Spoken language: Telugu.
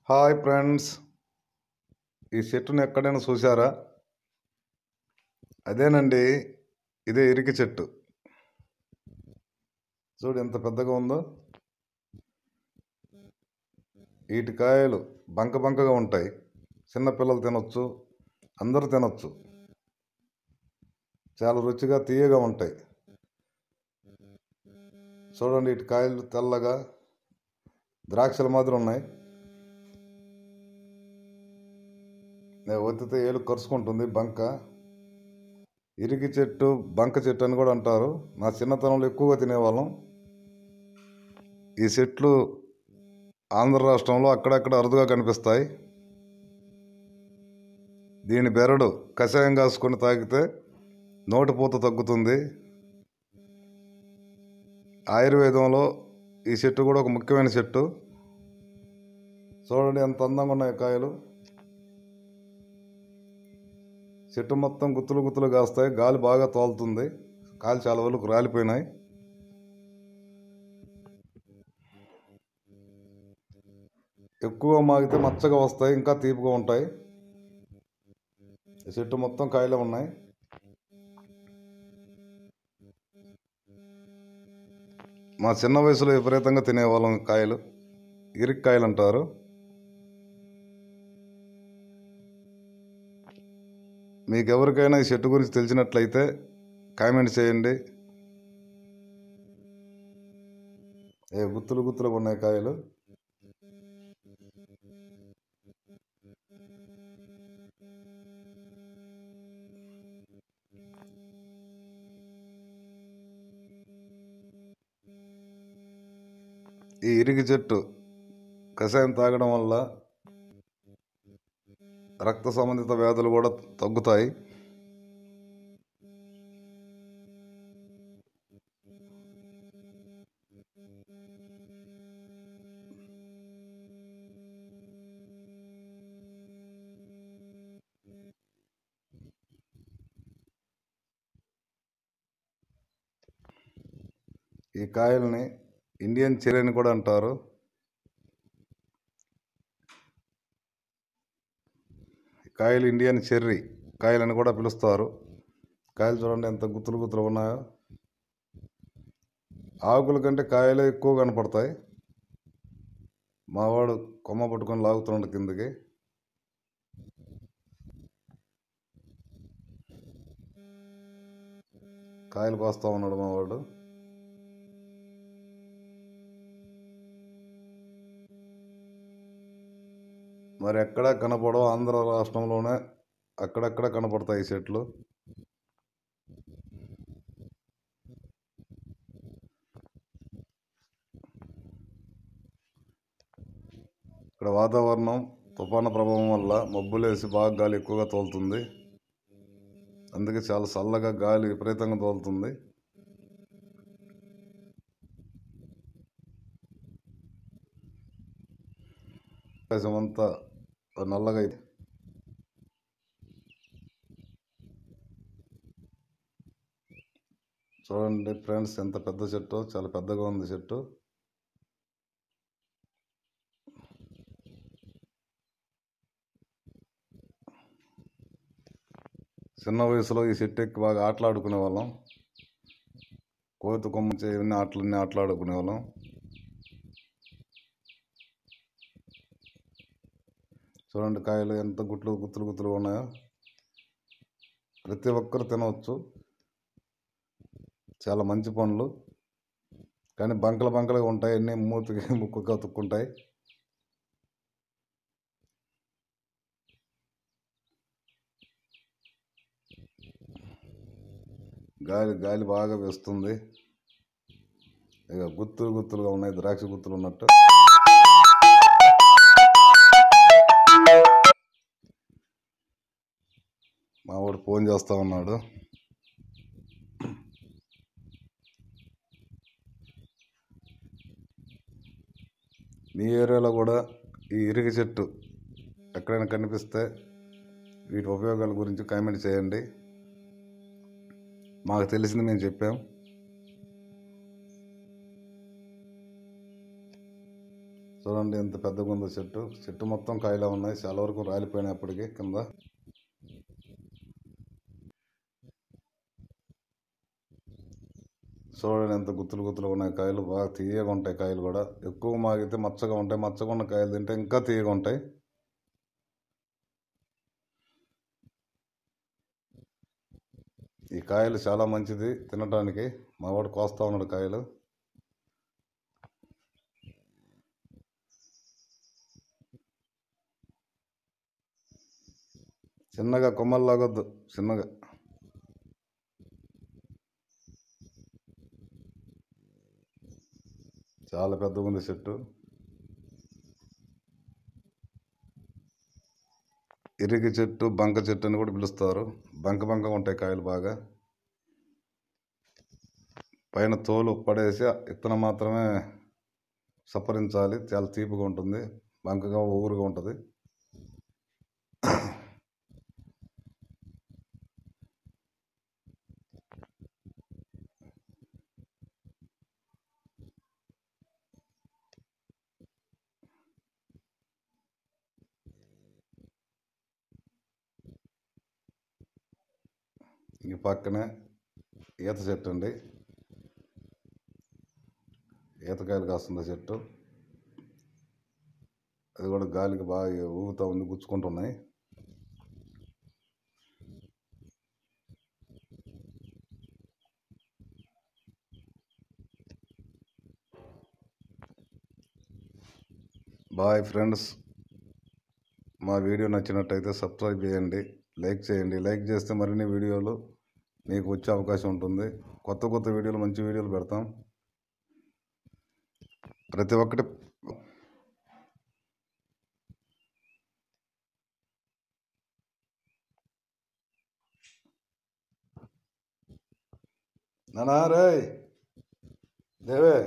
హాయ్ ఫ్రెండ్స్, ఈ చెట్టును ఎక్కడైనా చూసారా? అదేనండి, ఇదే ఇరికి చెట్టు. చూడు ఎంత పెద్దగా ఉందో. వీటి కాయలు బంకగా ఉంటాయి. చిన్నపిల్లలు తినొచ్చు, అందరూ తినొచ్చు. చాలా రుచిగా తీయగా ఉంటాయి. చూడండి, వీటి కాయలు తెల్లగా ద్రాక్షల మాదిరి ఉన్నాయి. ఒత్తితే ఏలు కరుచుకుంటుంది. బంక ఇరికి చెట్టు, బంక చెట్టు అని కూడా అంటారు. నా చిన్నతనంలో ఎక్కువగా తినేవాళ్ళం. ఈ చెట్లు ఆంధ్ర రాష్ట్రంలో అక్కడక్కడ అరుదుగా కనిపిస్తాయి. దీని బెరడు కషాయం కాసుకొని తాగితే నోటిపూత తగ్గుతుంది. ఆయుర్వేదంలో ఈ చెట్టు కూడా ఒక ముఖ్యమైన చెట్టు. చూడండి ఎంత అందంగా ఉన్నాయి కాయలు. చెట్టు మొత్తం గుత్తులు కాస్తాయి. గాలి బాగా తోలుతుంది. కాయలు చాలా వరకు రాలిపోయినాయి. ఎక్కువ మాగితే మచ్చగా వస్తాయి, ఇంకా తీపిగా ఉంటాయి. చెట్టు మొత్తం కాయలే ఉన్నాయి. మా చిన్న వయసులో విపరీతంగా తినేవాళ్ళం కాయలు. ఇరికి కాయలు అంటారు. మీకు ఎవరికైనా ఈ చెట్టు గురించి తెలిసినట్లయితే కామెంట్ చేయండి. గుత్తులుగా ఉన్నాయి కాయలు. ఈ ఇరికి చెట్టు కషాయం తాగడం వల్ల రక్త సంబంధిత వ్యాధులు కూడా తగ్గుతాయి. ఈ కాయల్ని ఇండియన్ చెర్రీ అని కూడా అంటారు. కాయలు ఇండియన్ చెర్రీ కాయలని కూడా పిలుస్తారు. కాయలు చూడండి ఎంత గుత్తులు ఉన్నాయో. ఆకుల కంటే కాయలే ఎక్కువ కనపడతాయి. మావాడు కొమ్మ పట్టుకొని లాగుతున్నాడు కిందకి. కాయలు కోస్తా ఉన్నాడు మావాడు. మరి ఎక్కడా కనపడవు. ఆంధ్ర రాష్ట్రంలోనే అక్కడక్కడ కనపడతాయి ఈ చెట్లు. ఇక్కడ వాతావరణం తుఫాను ప్రభావం వల్ల మబ్బులేసి బాగా గాలి ఎక్కువగా తోలుతుంది. అందుకే చాలా చల్లగా గాలి విపరీతంగా తోలుతుంది. ఆకాశమంతా నల్లగా అయితే చూడండి ఫ్రెండ్స్, ఎంత పెద్ద చెట్టు. చాలా పెద్దగా ఉంది చెట్టు. చిన్న వయసులో ఈ చెట్టు ఎక్కి బాగా ఆటలాడుకునే వాళ్ళం. కోతి కొమ్మ ఇవన్నీ ఆటలన్నీ ఆటలాడుకునే వాళ్ళం. చూడండి కాయలు ఎంత గుత్తులు ఉన్నాయో. ప్రతి ఒక్కరు తినవచ్చు. చాలా మంచి పండ్లు, కానీ బంకలుగా ఉంటాయి. అన్నీ మూతికి ముక్కుగా తుక్కుంటాయి. గాలి బాగా వేస్తుంది. ఇక గుత్తులుగా ఉన్నాయి, ద్రాక్ష గుత్తులు ఉన్నట్టు. మావాడు ఫోన్ చేస్తా ఉన్నాడు. మీ ఏరియాలో కూడా ఈ ఇరికి చెట్టు ఎక్కడైనా కనిపిస్తే వీటి ఉపయోగాల గురించి కామెంట్ చేయండి. మాకు తెలిసింది మేము చెప్పాం. చూడండి ఎంత పెద్దగా ఉందో చెట్టు. చెట్టు మొత్తం కాయలే ఉన్నాయి, చాలా వరకు రాలిపోయినాయి అప్పటికి కింద. చూడండి ఎంత గుత్తులు గుత్తులు ఉన్నాయి కాయలు. బాగా తీయగా ఉంటాయి కాయలు కూడా. ఎక్కువ మాగితే మచ్చగా ఉంటాయి, మచ్చగా ఉన్న కాయలు తింటే ఇంకా తీయగా ఉంటాయి. ఈ కాయలు చాలా మంచిది తినడానికి. మా వాడు కోస్తా ఉన్నాడు కాయలు. చిన్నగా కొమ్మలు లాగొద్దు, చిన్నగా. చాలా పెద్దగా ఉంది చెట్టు. ఇరిగి చెట్టు, బంక చెట్టు అని కూడా పిలుస్తారు. బంక బంక ఉంటాయి కాయలు బాగా. పైన తోలు పడేసి ఇత్తనం మాత్రమే సప్పరించాలి. చాలా తీపిగా ఉంటుంది, బంకగా ఊరుగా ఉంటుంది. ఈ పక్కనే ఈత చెట్టు అండి. ఈతకాయలు కాస్తుంది చెట్టు. అది కూడా గాలికి బాగా ఊగుతూ ఉంది, గుచ్చుకుంటున్నాయి. Bye friends. మా వీడియో నచ్చినట్టయితే సబ్స్క్రైబ్ చేయండి, లైక్ చేయండి. లైక్ చేస్తే మరిన్ని వీడియోలు మీకు వచ్చే అవకాశం ఉంటుంది. కొత్త కొత్త వీడియోలు, మంచి వీడియోలు పెడతాం. ప్రతి ఒక్కటి నానా రే దేవే